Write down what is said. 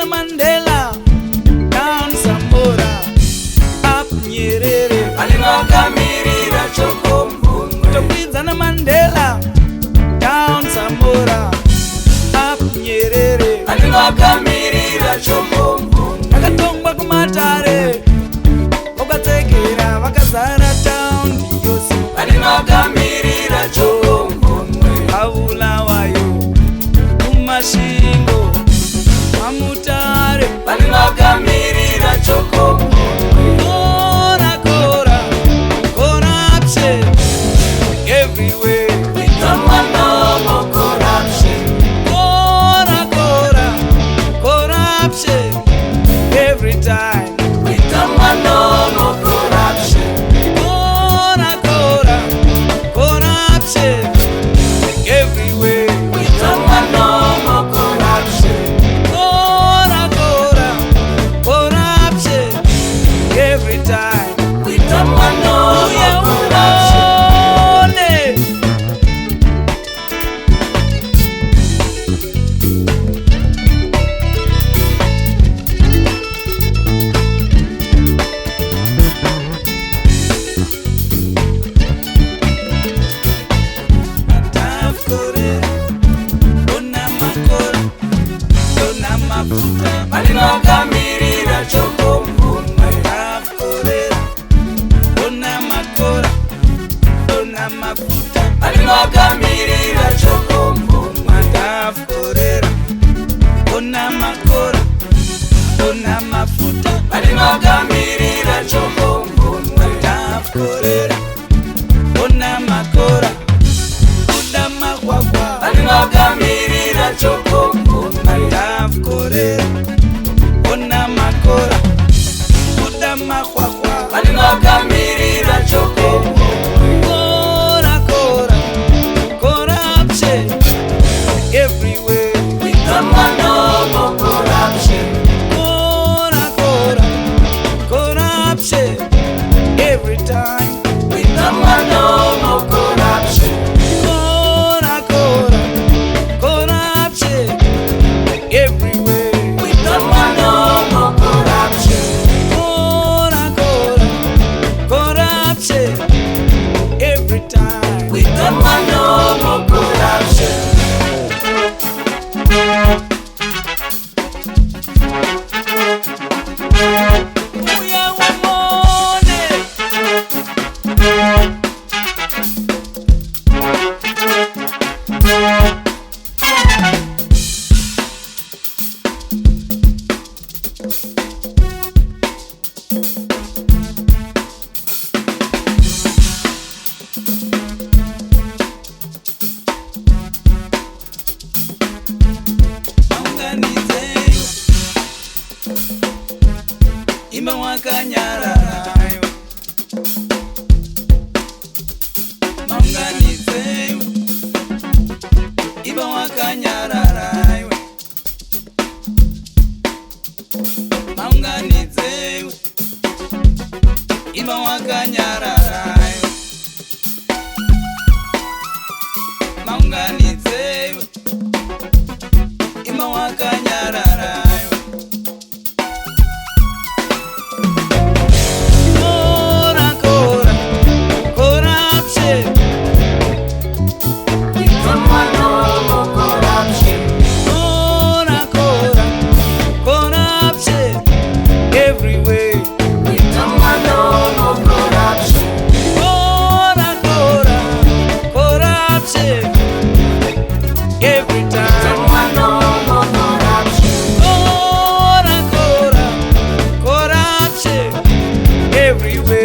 Mandela, down Samora, up Nyerere. Aliwakamirira choko Muhomwe. Mandela, down Samora, up Nyerere. Aliwakamirira choko Muhomwe. Akatongwa kumatare, okatekera vakazara town yosi. Aliwakamirira choko Muhomwe. Aula wayo, kumashingo. Amutare, Aliwakamirira choko Muhomwe. Kora, corruption everywhere. We don't want no more corruption. Kora, corruption every time. We don't want no more corruption. Kora, corruption everywhere. We don't want no more corruption. Corruption every time. We don't want no more corruption. Aliwakamirira choko Muhomwe. Aliwakamirira choko Muhomwe. Aliwakamirira choko Muhomwe. Aliwakamirira choko Muhomwe. Aliwakamirira choko Muhomwe. Corruption everywhere. We don't want no more corruption. Corruption every time. We don't want no more corruption. Corruption everywhere. We don't want no more corruption. Corruption every time. We don't want no more corruption. Uya umone Everywhere.